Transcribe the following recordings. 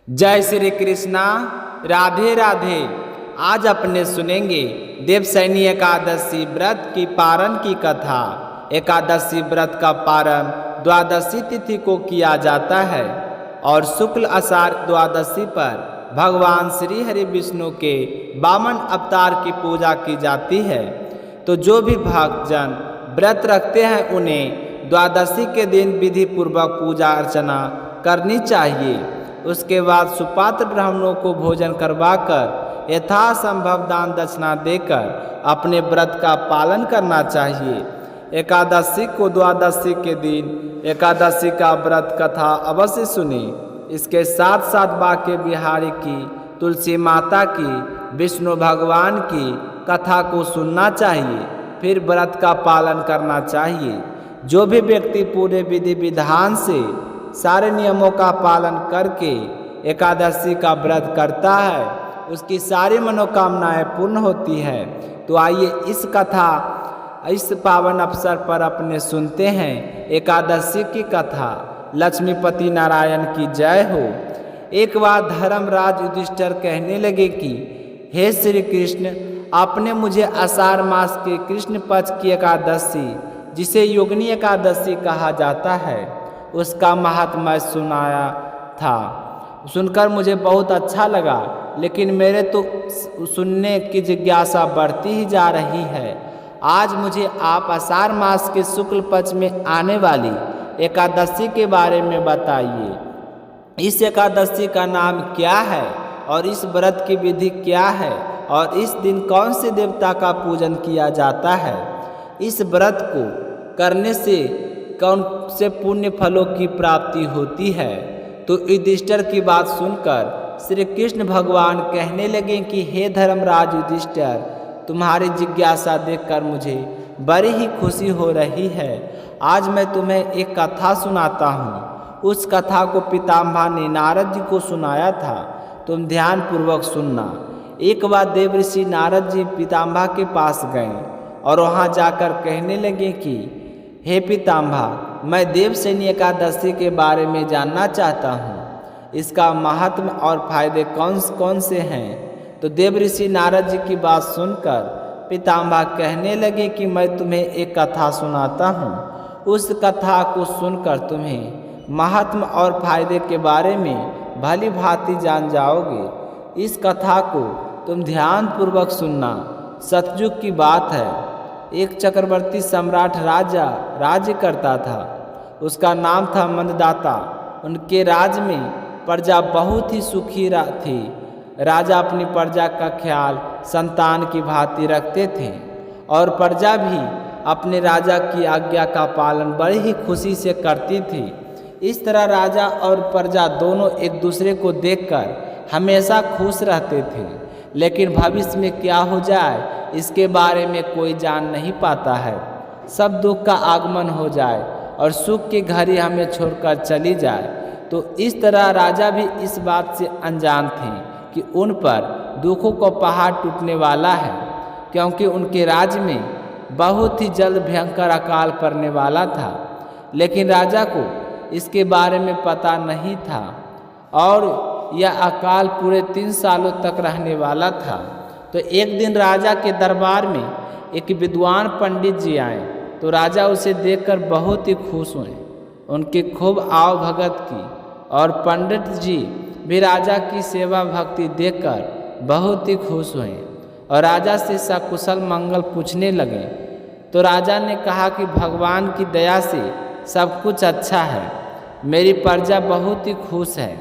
जय श्री कृष्णा। राधे राधे। आज अपने सुनेंगे देवशयनी एकादशी व्रत की पारण की कथा। एकादशी व्रत का पारण द्वादशी तिथि को किया जाता है और शुक्ल आषाढ़ द्वादशी पर भगवान श्री हरि विष्णु के वामन अवतार की पूजा की जाती है। तो जो भी भक्तजन व्रत रखते हैं उन्हें द्वादशी के दिन विधि पूर्वक पूजा अर्चना करनी चाहिए। उसके बाद सुपात्र ब्राह्मणों को भोजन करवाकर यथासंभव दान दक्षिणा देकर अपने व्रत का पालन करना चाहिए। एकादशी को द्वादशी के दिन एकादशी का व्रत कथा अवश्य सुनी। इसके साथ साथ बांके बिहारी की, तुलसी माता की, विष्णु भगवान की कथा को सुनना चाहिए, फिर व्रत का पालन करना चाहिए। जो भी व्यक्ति पूरे विधि विधान से सारे नियमों का पालन करके एकादशी का व्रत करता है उसकी सारी मनोकामनाएं पूर्ण होती है। तो आइए इस कथा इस पावन अवसर पर अपने सुनते हैं एकादशी की कथा। लक्ष्मीपति नारायण की जय हो। एक बार धर्मराज युधिष्ठिर कहने लगे कि हे श्री कृष्ण, आपने मुझे आषाढ़ मास के कृष्ण पक्ष की एकादशी, जिसे योगिनी एकादशी कहा जाता है, उसका महात्म्य सुनाया था। सुनकर मुझे बहुत अच्छा लगा, लेकिन मेरे तो सुनने की जिज्ञासा बढ़ती ही जा रही है। आज मुझे आप आषाढ़ मास के शुक्ल पक्ष में आने वाली एकादशी के बारे में बताइए। इस एकादशी का नाम क्या है और इस व्रत की विधि क्या है और इस दिन कौन से देवता का पूजन किया जाता है। इस व्रत को करने से कौन से पुण्य फलों की प्राप्ति होती है। तो युधिष्ठिर की बात सुनकर श्री कृष्ण भगवान कहने लगे कि हे धर्मराज युधिष्ठिर, तुम्हारी जिज्ञासा देखकर मुझे बड़ी ही खुशी हो रही है। आज मैं तुम्हें एक कथा सुनाता हूँ। उस कथा को पितामह ने नारद जी को सुनाया था। तुम ध्यान पूर्वक सुनना। एक बार देवऋषि नारद जी पितामह के पास गए और वहाँ जाकर कहने लगे कि हे पितामह, मैं देवशयनी एकादशी के बारे में जानना चाहता हूँ। इसका महात्म्य और फायदे कौन कौन से हैं। तो देवऋषि नारद जी की बात सुनकर पितामह कहने लगे कि मैं तुम्हें एक कथा सुनाता हूँ। उस कथा को सुनकर तुम्हें महात्म्य और फायदे के बारे में भली भांति जान जाओगे। इस कथा को तुम ध्यान पूर्वक सुनना। सतयुग की बात है। एक चक्रवर्ती सम्राट राजा राज्य करता था। उसका नाम था मंददाता। उनके राज्य में प्रजा बहुत ही सुखी थी। राजा अपनी प्रजा का ख्याल संतान की भांति रखते थे और प्रजा भी अपने राजा की आज्ञा का पालन बड़ी ही खुशी से करती थी। इस तरह राजा और प्रजा दोनों एक दूसरे को देखकर हमेशा खुश रहते थे। लेकिन भविष्य में क्या हो जाए इसके बारे में कोई जान नहीं पाता है। सब दुख का आगमन हो जाए और सुख की घड़ी हमें छोड़कर चली जाए। तो इस तरह राजा भी इस बात से अनजान थे कि उन पर दुखों का पहाड़ टूटने वाला है, क्योंकि उनके राज्य में बहुत ही जल्द भयंकर अकाल पड़ने वाला था। लेकिन राजा को इसके बारे में पता नहीं था और यह अकाल पूरे 3 सालों तक रहने वाला था। तो एक दिन राजा के दरबार में एक विद्वान पंडित जी आए। तो राजा उसे देखकर बहुत ही खुश हुए। उनकी खूब आव भगत की और पंडित जी भी राजा की सेवा भक्ति देखकर बहुत ही खुश हुए और राजा से सकुशल मंगल पूछने लगे। तो राजा ने कहा कि भगवान की दया से सब कुछ अच्छा है। मेरी प्रजा बहुत ही खुश है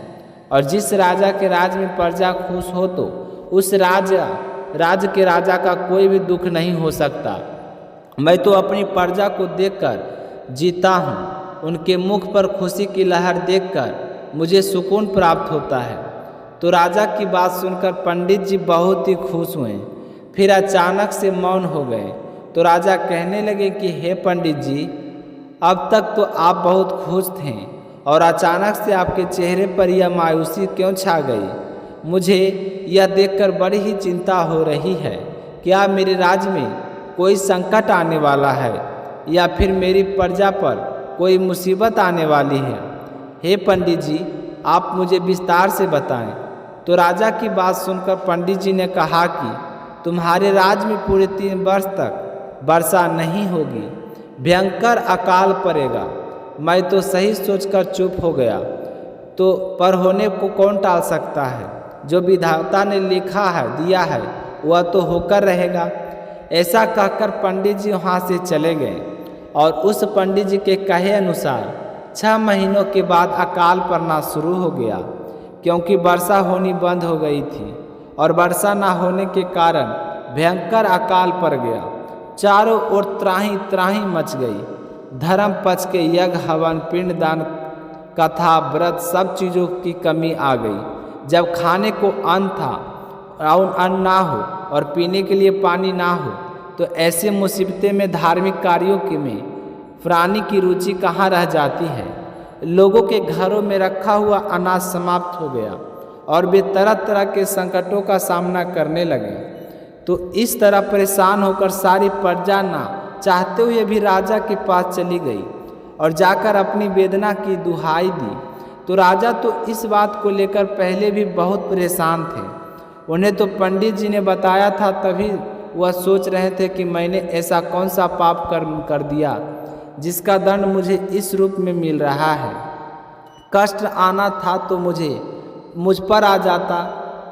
और जिस राजा के राज्य में प्रजा खुश हो तो उस राज्य के राजा का कोई भी दुख नहीं हो सकता। मैं तो अपनी प्रजा को देखकर जीता हूँ। उनके मुख पर खुशी की लहर देखकर मुझे सुकून प्राप्त होता है। तो राजा की बात सुनकर पंडित जी बहुत ही खुश हुए, फिर अचानक से मौन हो गए। तो राजा कहने लगे कि हे पंडित जी, अब तक तो आप बहुत खुश थे और अचानक से आपके चेहरे पर यह मायूसी क्यों छा गई। मुझे यह देखकर बड़ी ही चिंता हो रही है। क्या मेरे राज्य में कोई संकट आने वाला है या फिर मेरी प्रजा पर कोई मुसीबत आने वाली है। हे पंडित जी, आप मुझे विस्तार से बताएं। तो राजा की बात सुनकर पंडित जी ने कहा कि तुम्हारे राज्य में पूरे 3 वर्ष तक वर्षा नहीं होगी, भयंकर अकाल पड़ेगा। मैं तो सही सोचकर चुप हो गया। तो पर होने को कौन टाल सकता है? जो विधाता ने लिखा है दिया है वह तो होकर रहेगा। ऐसा कहकर पंडित जी वहाँ से चले गए और उस पंडित जी के कहे अनुसार 6 महीनों के बाद अकाल पड़ना शुरू हो गया, क्योंकि वर्षा होनी बंद हो गई थी और वर्षा न होने के कारण भयंकर अकाल पड़ गया। चारों ओर त्राही त्राही मच गई। धर्म पक्ष के यज्ञ, हवन, पिंडदान, कथा, व्रत सब चीज़ों की कमी आ गई। जब खाने को अन्न था और अन्न ना हो और पीने के लिए पानी ना हो, तो ऐसे मुसीबतें में धार्मिक कार्यों के में प्राणी की रुचि कहाँ रह जाती है। लोगों के घरों में रखा हुआ अनाज समाप्त हो गया और वे तरह तरह के संकटों का सामना करने लगे। तो इस तरह परेशान होकर सारी प्रजा ना चाहते हुए भी राजा के पास चली गई और जाकर अपनी वेदना की दुहाई दी। तो राजा तो इस बात को लेकर पहले भी बहुत परेशान थे। उन्हें तो पंडित जी ने बताया था, तभी वह सोच रहे थे कि मैंने ऐसा कौन सा पाप कर्म कर दिया जिसका दंड मुझे इस रूप में मिल रहा है। कष्ट आना था तो मुझ पर आ जाता।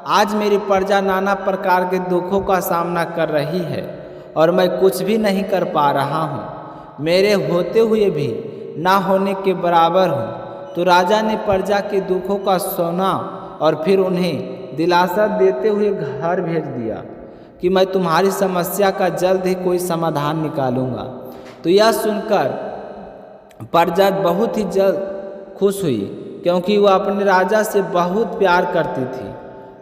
आज मेरी प्रजा नाना प्रकार के दुखों का सामना कर रही है और मैं कुछ भी नहीं कर पा रहा हूँ। मेरे होते हुए भी ना होने के बराबर हूँ। तो राजा ने प्रजा के दुखों का सुना और फिर उन्हें दिलासा देते हुए घर भेज दिया कि मैं तुम्हारी समस्या का जल्द ही कोई समाधान निकालूंगा। तो यह सुनकर प्रजा बहुत ही जल्द खुश हुई, क्योंकि वह अपने राजा से बहुत प्यार करती थी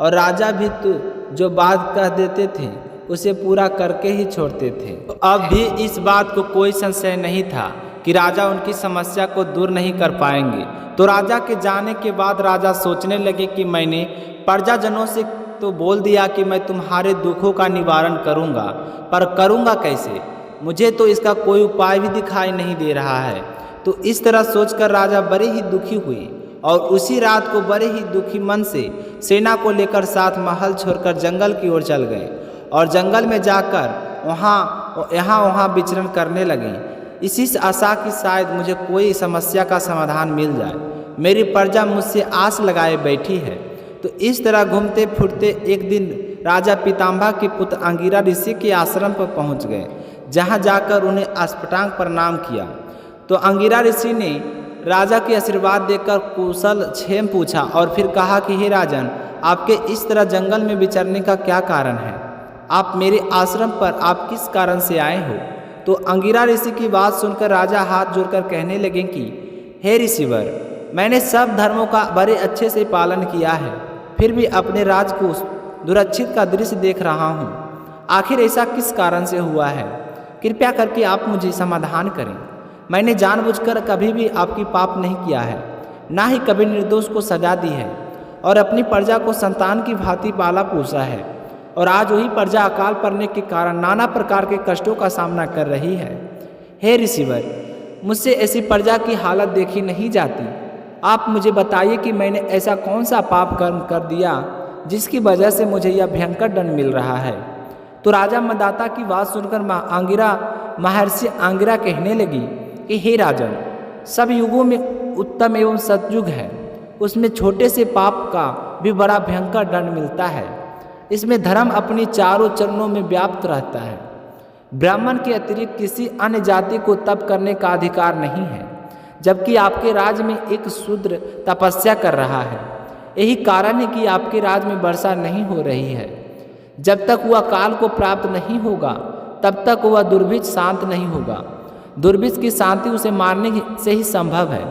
और राजा भी तो जो बात कह देते थे उसे पूरा करके ही छोड़ते थे। तो अब भी इस बात को कोई संशय नहीं था कि राजा उनकी समस्या को दूर नहीं कर पाएंगे। तो राजा के जाने के बाद राजा सोचने लगे कि मैंने प्रजाजनों से तो बोल दिया कि मैं तुम्हारे दुखों का निवारण करूंगा, पर करूंगा कैसे? मुझे तो इसका कोई उपाय भी दिखाई नहीं दे रहा है। तो इस तरह सोचकर राजा बड़े ही दुखी हुए और उसी रात को बड़े ही दुखी मन से सेना को लेकर साथ महल छोड़कर जंगल की ओर चल गए और जंगल में जाकर वहाँ विचरण करने लगे, इसी आशा की शायद मुझे कोई समस्या का समाधान मिल जाए। मेरी प्रजा मुझसे आस लगाए बैठी है। तो इस तरह घूमते फिरते एक दिन राजा पीताम्बर के पुत्र अंगिरा ऋषि के आश्रम पर पहुंच गए, जहां जाकर उन्हें अस्पटांग प्रणाम किया। तो अंगिरा ऋषि ने राजा के आशीर्वाद देकर कुशल क्षेम पूछा और फिर कहा कि हे राजन, आपके इस तरह जंगल में विचरने का क्या कारण है? आप मेरे आश्रम पर आप किस कारण से आए हो? तो अंगिरा ऋषि की बात सुनकर राजा हाथ जोड़कर कहने लगे कि हे ऋषिवर, मैंने सब धर्मों का बड़े अच्छे से पालन किया है, फिर भी अपने राज को दुरक्षित का दृश्य देख रहा हूँ। आखिर ऐसा किस कारण से हुआ है? कृपया करके आप मुझे समाधान करें। मैंने जानबूझकर कभी भी आपकी पाप नहीं किया है, ना ही कभी निर्दोष को सजा दी है और अपनी प्रजा को संतान की भांति पाला पोसा है, और आज वही प्रजा अकाल पड़ने के कारण नाना प्रकार के कष्टों का सामना कर रही है। हे ऋषिवर, मुझसे ऐसी प्रजा की हालत देखी नहीं जाती। आप मुझे बताइए कि मैंने ऐसा कौन सा पाप कर्म कर दिया जिसकी वजह से मुझे यह भयंकर दंड मिल रहा है। तो राजा मंदाता की बात सुनकर महर्षि अंगिरा कहने लगी कि हे राजन, सब युगों में उत्तम एवं सतयुग है, उसमें छोटे से पाप का भी बड़ा भयंकर दंड मिलता है। इसमें धर्म अपनी चारों चरणों में व्याप्त रहता है। ब्राह्मण के अतिरिक्त किसी अन्य जाति को तप करने का अधिकार नहीं है, जबकि आपके राज्य में एक शूद्र तपस्या कर रहा है। यही कारण है कि आपके राज्य में वर्षा नहीं हो रही है। जब तक वह काल को प्राप्त नहीं होगा तब तक वह दुर्भिक्ष शांत नहीं होगा। दुर्भिक्ष की शांति उसे मारने से ही संभव है।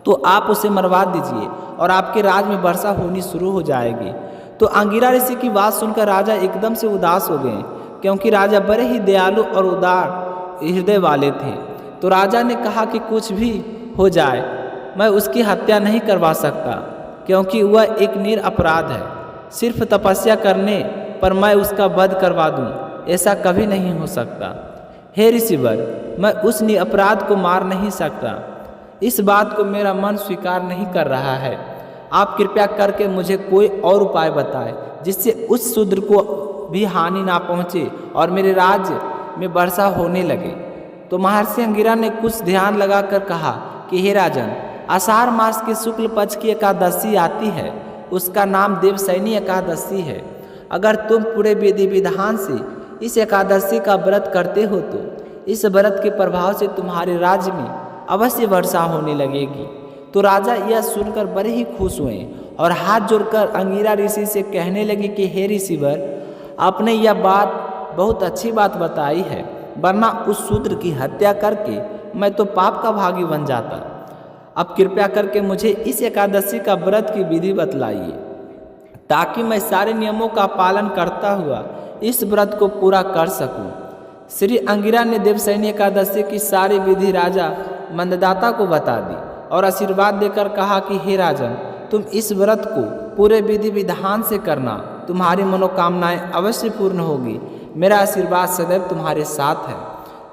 तो आप उसे मरवा दीजिए और आपके राज्य में वर्षा होनी शुरू हो जाएगी। तो अंगिरा ऋषि की बात सुनकर राजा एकदम से उदास हो गए, क्योंकि राजा बड़े ही दयालु और उदार हृदय वाले थे। तो राजा ने कहा कि कुछ भी हो जाए, मैं उसकी हत्या नहीं करवा सकता, क्योंकि वह एक निरपराध है। सिर्फ तपस्या करने पर मैं उसका वध करवा दूं, ऐसा कभी नहीं हो सकता। हे ऋषिवर, मैं उस निरपराध को मार नहीं सकता। इस बात को मेरा मन स्वीकार नहीं कर रहा है। आप कृपया करके मुझे कोई और उपाय बताएं जिससे उस शूद्र को भी हानि ना पहुँचे और मेरे राज्य में वर्षा होने लगे। तो महर्षि अंगिरा ने कुछ ध्यान लगाकर कहा कि हे राजन, आषाढ़ मास के शुक्ल पक्ष की एकादशी आती है, उसका नाम देवशयनी एकादशी है। अगर तुम पूरे विधि विधान से इस एकादशी का व्रत करते हो तो इस व्रत के प्रभाव से तुम्हारे राज्य में अवश्य वर्षा होने लगेगी। तो राजा यह सुनकर बड़े ही खुश हुए और हाथ जोड़कर अंगिरा ऋषि से कहने लगे कि हे ऋषिवर, आपने यह बात बहुत अच्छी बात बताई है, वरना उस शूद्र की हत्या करके मैं तो पाप का भागी बन जाता। अब कृपया करके मुझे इस एकादशी का व्रत की विधि बतलाइए ताकि मैं सारे नियमों का पालन करता हुआ इस व्रत को पूरा कर सकूं। श्री अंगिरा ने देवशयनी एकादशी की सारी विधि राजा मंददाता को बता दी और आशीर्वाद देकर कहा कि हे राजन, तुम इस व्रत को पूरे विधि विधान से करना, तुम्हारी मनोकामनाएं अवश्य पूर्ण होगी। मेरा आशीर्वाद सदैव तुम्हारे साथ है।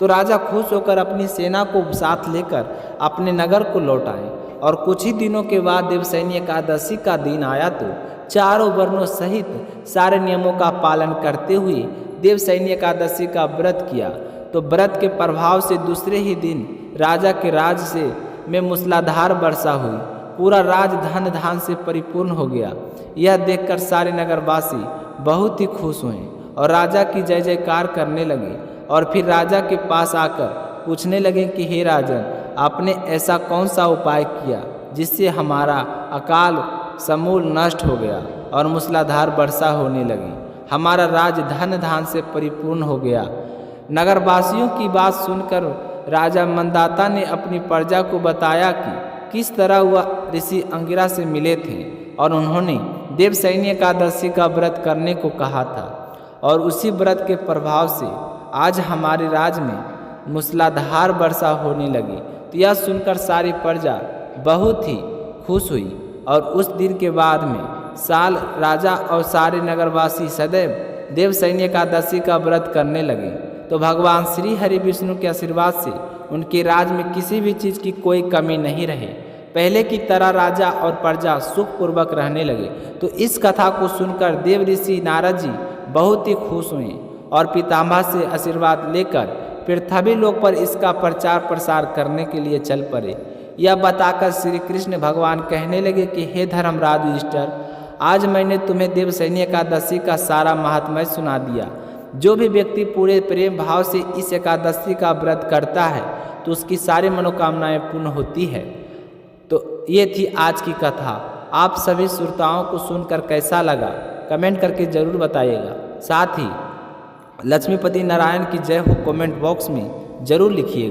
तो राजा खुश होकर अपनी सेना को साथ लेकर अपने नगर को लौट आए और कुछ ही दिनों के बाद देवशयनी एकादशी का दिन आया तो चारों वर्णों सहित सारे नियमों का पालन करते हुए देवशयनी एकादशी का व्रत किया। तो व्रत के प्रभाव से दूसरे ही दिन राजा के राज से में मूसलाधार वर्षा हुई। पूरा राज धन धान से परिपूर्ण हो गया। यह देखकर सारे नगरवासी बहुत ही खुश हुए और राजा की जय जयकार करने लगे और फिर राजा के पास आकर पूछने लगे कि हे राजन, आपने ऐसा कौन सा उपाय किया जिससे हमारा अकाल समूल नष्ट हो गया और मूसलाधार वर्षा होने लगी, हमारा राज धन धान से परिपूर्ण हो गया। नगरवासियों की बात सुनकर राजा मंदाता ने अपनी प्रजा को बताया कि किस तरह वह ऋषि अंगिरा से मिले थे और उन्होंने देवशयनी एकादशी का व्रत करने को कहा था और उसी व्रत के प्रभाव से आज हमारे राज्य में मूसलाधार वर्षा होने लगी। तो यह सुनकर सारी प्रजा बहुत ही खुश हुई और उस दिन के बाद में साल राजा और सारे नगरवासी सदैव देवशयनी एकादशी का व्रत करने लगे। तो भगवान श्री हरि विष्णु के आशीर्वाद से उनके राज में किसी भी चीज़ की कोई कमी नहीं रही। पहले की तरह राजा और प्रजा सुखपूर्वक रहने लगे। तो इस कथा को सुनकर देव ऋषि नारद जी बहुत ही खुश हुए और पितामह से आशीर्वाद लेकर पृथ्वी लोक पर इसका प्रचार प्रसार करने के लिए चल पड़े। यह बताकर श्री कृष्ण भगवान कहने लगे कि हे धर्मराज युधिष्ठिर, आज मैंने तुम्हें देवशयनी एकादशी का सारा महात्म्य सुना दिया। जो भी व्यक्ति पूरे प्रेम भाव से इस एकादशी का व्रत करता है तो उसकी सारी मनोकामनाएं पूर्ण होती है। तो ये थी आज की कथा। आप सभी श्रोताओं को सुनकर कैसा लगा कमेंट करके ज़रूर बताइएगा। साथ ही लक्ष्मीपति नारायण की जय हो कमेंट बॉक्स में ज़रूर लिखिएगा।